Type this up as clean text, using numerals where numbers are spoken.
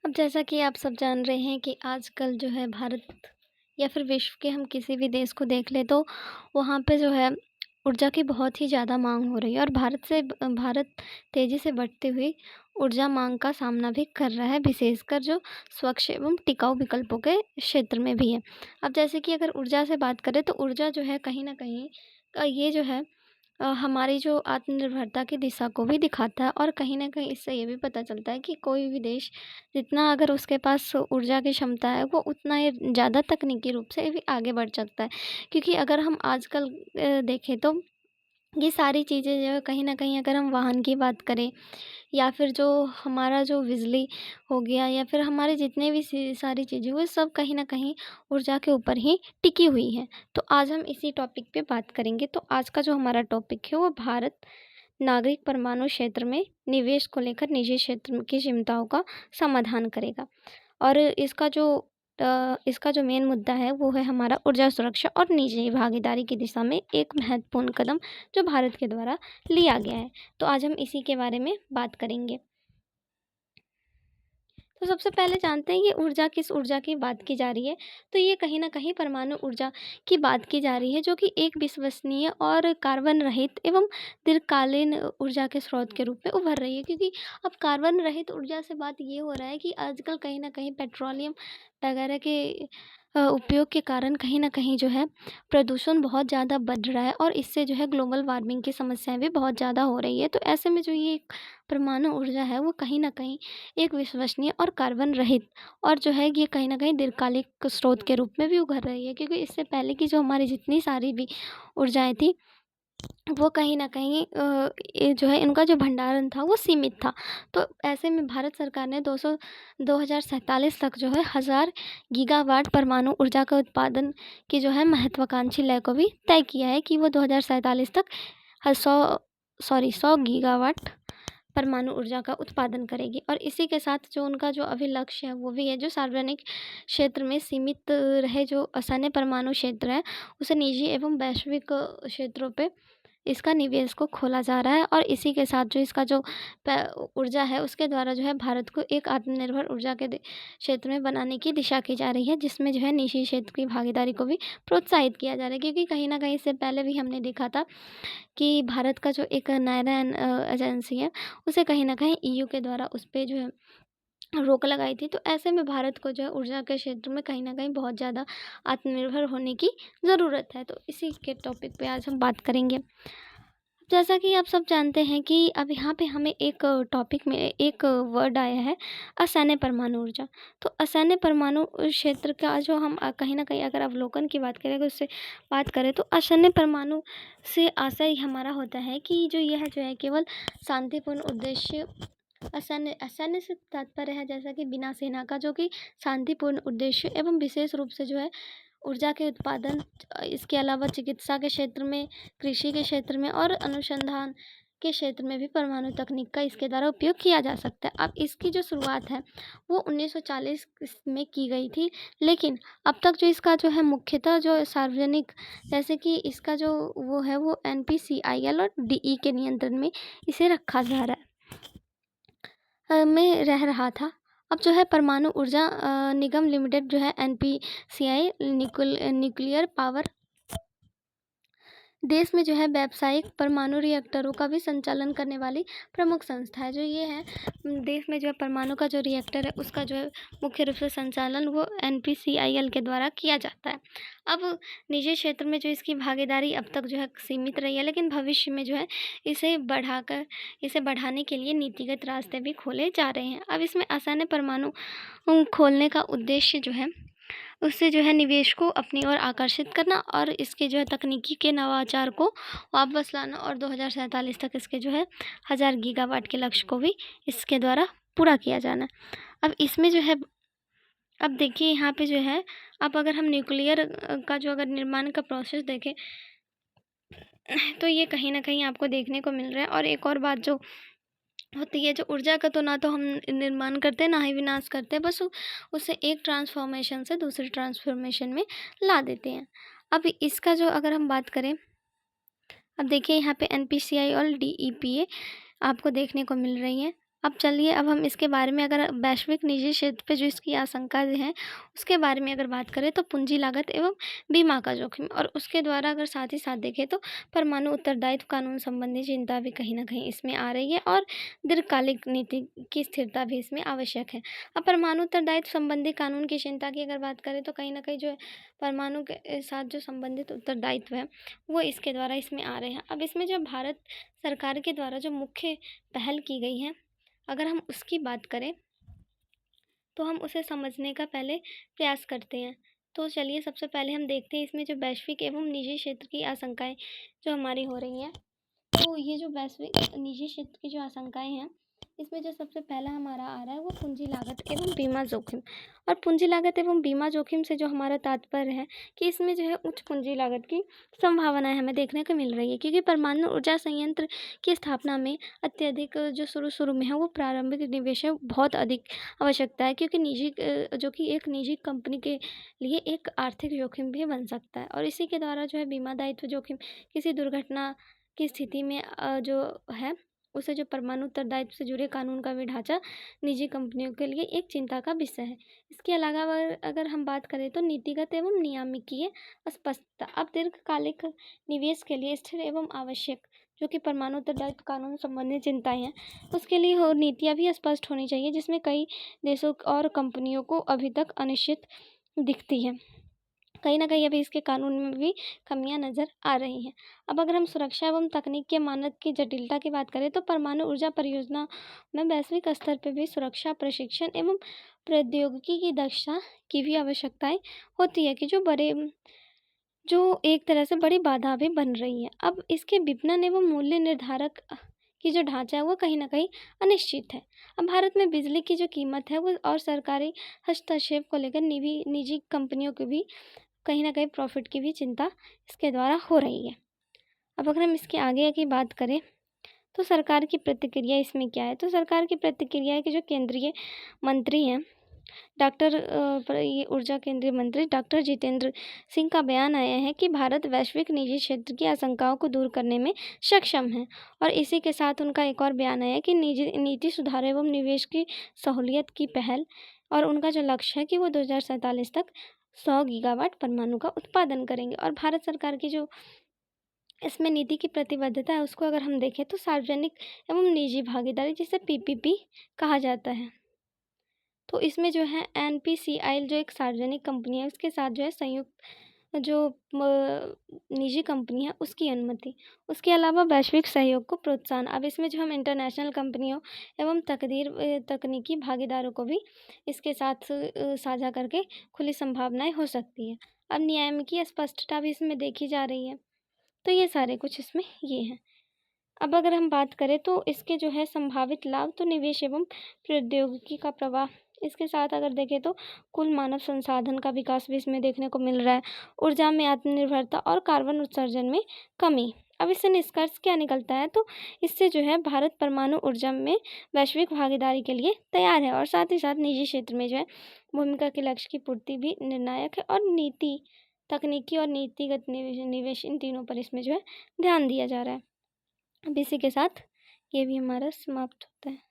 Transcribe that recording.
अब जैसा कि आप सब जान रहे हैं कि आजकल जो है भारत या फिर विश्व के हम किसी भी देश को देख लें तो वहाँ पे जो है ऊर्जा की बहुत ही ज़्यादा मांग हो रही है और भारत तेज़ी से बढ़ती हुई ऊर्जा मांग का सामना भी कर रहा है, विशेषकर जो स्वच्छ एवं टिकाऊ विकल्पों के क्षेत्र में भी है। अब जैसे कि अगर ऊर्जा से बात करें तो ऊर्जा जो है कहीं न कहीं ये जो है हमारी जो आत्मनिर्भरता की दिशा को भी दिखाता है और कहीं न कहीं इससे ये भी पता चलता है कि कोई भी देश जितना अगर उसके पास ऊर्जा की क्षमता है, वो उतना ही ज़्यादा तकनीकी रूप से भी आगे बढ़ सकता है। क्योंकि अगर हम आजकल देखें तो ये सारी चीज़ें जो है कहीं न कहीं अगर हम वाहन की बात करें या फिर जो हमारा जो बिजली हो गया या फिर हमारे जितने भी सारी चीज़ें वो सब कहीं न कहीं ऊर्जा के ऊपर ही टिकी हुई हैं। तो आज हम इसी टॉपिक पे बात करेंगे। तो आज का जो हमारा टॉपिक है वो भारत नागरिक परमाणु क्षेत्र में निवेश को लेकर निजी क्षेत्र की चिंताओं का समाधान करेगा। और इसका जो मेन मुद्दा है वो है हमारा ऊर्जा सुरक्षा और निजी भागीदारी की दिशा में एक महत्वपूर्ण कदम जो भारत के द्वारा लिया गया है। तो आज हम इसी के बारे में बात करेंगे। तो सबसे पहले जानते हैं ये ऊर्जा किस ऊर्जा की बात की जा रही है। तो ये कहीं न कहीं परमाणु ऊर्जा की बात की जा रही है, जो कि एक विश्वसनीय और कार्बन रहित एवं दीर्घकालीन ऊर्जा के स्रोत के रूप में उभर रही है। क्योंकि अब कार्बन रहित ऊर्जा से बात ये हो रहा है कि आजकल कहीं न कहीं पेट्रोलियम वगैरह के उपयोग के कारण कहीं न कहीं जो है प्रदूषण बहुत ज़्यादा बढ़ रहा है और इससे जो है ग्लोबल वार्मिंग की समस्याएँ भी बहुत ज़्यादा हो रही है। तो ऐसे में जो ये परमाणु ऊर्जा है वो कहीं न कहीं एक विश्वसनीय और कार्बन रहित और जो है ये कहीं न कहीं दीर्घकालिक स्रोत के रूप में भी उभर रही है। क्योंकि इससे पहले की जो हमारी जितनी सारी भी ऊर्जाएँ थी वो कहीं न कहीं ये जो है इनका जो भंडारण था वो सीमित था। तो ऐसे में भारत सरकार ने 2047 तक जो है 1000 गीगावाट परमाणु ऊर्जा का उत्पादन की जो है महत्वाकांक्षी लय को भी तय किया है कि वो 2047 तक 100 गीगावाट परमाणु ऊर्जा का उत्पादन करेगी। और इसी के साथ जो उनका जो अभी लक्ष्य है वो भी है जो सार्वजनिक क्षेत्र में सीमित रहे जो असैन्य परमाणु क्षेत्र है उसे निजी एवं वैश्विक क्षेत्रों पे इसका निवेश को खोला जा रहा है। और इसी के साथ जो इसका जो ऊर्जा है उसके द्वारा जो है भारत को एक आत्मनिर्भर ऊर्जा के क्षेत्र में बनाने की दिशा की जा रही है, जिसमें जो है निजी क्षेत्र की भागीदारी को भी प्रोत्साहित किया जा रहा है। क्योंकि कहीं ना कहीं इससे पहले भी हमने देखा था कि भारत का जो एक नायरा एजेंसी है उसे कहीं न कहीं ईयू के द्वारा उस पे जो है रोक लगाई थी। तो ऐसे में भारत को जो है ऊर्जा के क्षेत्र में कहीं न कहीं बहुत ज़्यादा आत्मनिर्भर होने की ज़रूरत है। तो इसी के टॉपिक पे आज हम बात करेंगे। जैसा कि आप सब जानते हैं कि अब यहाँ पे हमें एक टॉपिक में एक वर्ड आया है असैन्य परमाणु ऊर्जा। तो असैन्य परमाणु क्षेत्र का जो हम कहीं न कहीं अगर अवलोकन की बात करें, अगर उससे बात करें तो असैन्य परमाणु से आशय हमारा होता है कि जो यह जो है केवल शांतिपूर्ण उद्देश्य असैन्य असैन्य से तात्पर्य है जैसा कि बिना सेना का, जो कि शांतिपूर्ण उद्देश्य एवं विशेष रूप से जो है ऊर्जा के उत्पादन, इसके अलावा चिकित्सा के क्षेत्र में, कृषि के क्षेत्र में और अनुसंधान के क्षेत्र में भी परमाणु तकनीक का इसके द्वारा उपयोग किया जा सकता है। अब इसकी जो शुरुआत है वो 1940 में की गई थी, लेकिन अब तक जो इसका जो है मुख्यतः जो सार्वजनिक, जैसे कि इसका जो वो है वो NPCIL और DE के नियंत्रण में इसे रखा जा रहा है में रह रहा था। अब जो है परमाणु ऊर्जा निगम लिमिटेड जो है NPCI न्यूक्लियर पावर देश में जो है व्यावसायिक परमाणु रिएक्टरों का भी संचालन करने वाली प्रमुख संस्था है। जो ये है देश में जो है परमाणु का जो रिएक्टर है उसका जो है मुख्य रूप से संचालन वो NPCIL के द्वारा किया जाता है। अब निजी क्षेत्र में जो इसकी भागीदारी अब तक जो है सीमित रही है, लेकिन भविष्य में जो है इसे बढ़ाने के लिए नीतिगत रास्ते भी खोले जा रहे हैं। अब इसमें असैन्य परमाणु खोलने का उद्देश्य जो है उससे जो है निवेश को अपनी ओर आकर्षित करना और इसके जो है तकनीकी के नवाचार को वापस लाना और 2047 तक इसके जो है 1000 गीगावाट के लक्ष्य को भी इसके द्वारा पूरा किया जाना। अब इसमें जो है अब देखिए यहाँ पे जो है अब अगर हम न्यूक्लियर का जो अगर निर्माण का प्रोसेस देखें तो ये कहीं ना कहीं आपको देखने को मिल रहा है। और एक और बात जो होती है, जो ऊर्जा का तो ना तो हम निर्माण करते ना ही विनाश करते, बस उसे एक ट्रांसफॉर्मेशन से दूसरे ट्रांसफॉर्मेशन में ला देते हैं। अब इसका जो अगर हम बात करें, अब देखिए यहाँ पे NPCI और DEPA आपको देखने को मिल रही हैं। अब चलिए अब हम इसके बारे में अगर वैश्विक निजी क्षेत्र पे जो इसकी आशंका हैं उसके बारे में अगर बात करें तो पूंजी लागत एवं बीमा का जोखिम और उसके द्वारा अगर साथ ही साथ देखें तो परमाणु उत्तरदायित्व कानून संबंधी चिंता भी कहीं न कहीं इसमें आ रही है और दीर्घकालिक नीति की स्थिरता भी इसमें आवश्यक है। अब परमाणु उत्तरदायित्व संबंधी कानून की चिंता की अगर बात करें तो कहीं न कहीं जो है परमाणु के साथ जो संबंधित उत्तरदायित्व है वो इसके द्वारा इसमें आ रहे हैं। अब इसमें जो भारत सरकार के द्वारा जो मुख्य पहल की गई है अगर हम उसकी बात करें तो हम उसे समझने का पहले प्रयास करते हैं। तो चलिए सबसे पहले हम देखते हैं इसमें जो वैश्विक एवं निजी क्षेत्र की आशंकाएँ जो हमारी हो रही हैं। तो ये जो वैश्विक निजी क्षेत्र की जो आशंकाएँ हैं, इसमें जो सबसे पहला हमारा आ रहा है वो पूंजी लागत एवं बीमा जोखिम। और पूंजी लागत एवं बीमा जोखिम से जो हमारा तात्पर्य है कि इसमें जो है उच्च पूंजी लागत की संभावनाएँ हमें देखने को मिल रही है क्योंकि परमाणु ऊर्जा संयंत्र की स्थापना में अत्यधिक जो शुरू-शुरू में है वो प्रारंभिक निवेश है बहुत अधिक आवश्यकता है क्योंकि जो कि एक निजी कंपनी के लिए एक आर्थिक जोखिम भी बन सकता है और इसी के द्वारा जो है बीमा दायित्व जोखिम किसी दुर्घटना की स्थिति में जो है उसे जो परमाणु उत्तरदायित्व से जुड़े कानून का भी ढांचा निजी कंपनियों के लिए एक चिंता का विषय है। इसके अलावा अगर हम बात करें तो नीतिगत एवं नियामकीय स्पष्टता अब दीर्घकालिक निवेश के लिए स्थिर एवं आवश्यक जो कि परमाणु उत्तरदायित्व कानून संबंधी चिंताएं हैं उसके लिए हो नीतियाँ भी स्पष्ट होनी चाहिए जिसमें कई देशों और कंपनियों को अभी तक अनिश्चित दिखती है। कहीं न कहीं अभी इसके कानून में भी कमियाँ नज़र आ रही हैं। अब अगर हम सुरक्षा एवं तकनीक के मानक की जटिलता की बात करें तो परमाणु ऊर्जा परियोजना में वैश्विक स्तर पे भी सुरक्षा प्रशिक्षण एवं प्रौद्योगिकी की दक्षता की भी आवश्यकताएँ होती है कि जो एक तरह से बड़ी बाधा भी बन रही है। अब इसके विपणन एवं मूल्य निर्धारक की जो ढाँचा है वो कहीं न कहीं अनिश्चित है। अब भारत में बिजली की जो कीमत है वो और सरकारी हस्तक्षेप को लेकर निजी कंपनियों को भी कहीं न कहीं प्रॉफ़िट की भी चिंता इसके द्वारा हो रही है। अब अगर हम इसके आगे की बात करें तो सरकार की प्रतिक्रिया इसमें क्या है? तो सरकार की प्रतिक्रिया है कि जो केंद्रीय मंत्री हैं ये ऊर्जा केंद्रीय मंत्री डॉक्टर जितेंद्र सिंह का बयान आया है कि भारत वैश्विक निजी क्षेत्र की आशंकाओं को दूर करने में सक्षम है और इसी के साथ उनका एक और बयान आया है कि निजी नीति सुधार एवं निवेश की सहूलियत की पहल और उनका जो लक्ष्य है कि वो 2047 तक 100 गीगावाट परमाणु का उत्पादन करेंगे और भारत सरकार की जो इसमें नीति की प्रतिबद्धता है उसको अगर हम देखें तो सार्वजनिक एवं निजी भागीदारी जिसे पीपीपी कहा जाता है। तो इसमें जो है एनपीसीआईएल जो एक सार्वजनिक कंपनी है उसके साथ जो है संयुक्त जो निजी कंपनी है उसकी अनुमति। उसके अलावा वैश्विक सहयोग को प्रोत्साहन अब इसमें जो हम इंटरनेशनल कंपनियों एवं तकनीकी भागीदारों को भी इसके साथ साझा करके खुली संभावनाएं हो सकती है। अब नियामकीय स्पष्टता भी इसमें देखी जा रही है। तो ये सारे कुछ इसमें ये हैं। अब अगर हम बात करें तो इसके जो है संभावित लाभ तो निवेश एवं प्रौद्योगिकी का प्रवाह इसके साथ अगर देखें तो कुल मानव संसाधन का विकास भी इसमें देखने को मिल रहा है। ऊर्जा में आत्मनिर्भरता और कार्बन उत्सर्जन में कमी। अब इससे निष्कर्ष क्या निकलता है तो इससे जो है भारत परमाणु ऊर्जा में वैश्विक भागीदारी के लिए तैयार है और साथ ही साथ निजी क्षेत्र में जो है भूमिका के लक्ष्य की पूर्ति भी निर्णायक है और तकनीकी और नीतिगत निवेश इन तीनों पर इसमें जो है ध्यान दिया जा रहा है। अब इसी के साथ ये भी हमारा समाप्त होता है।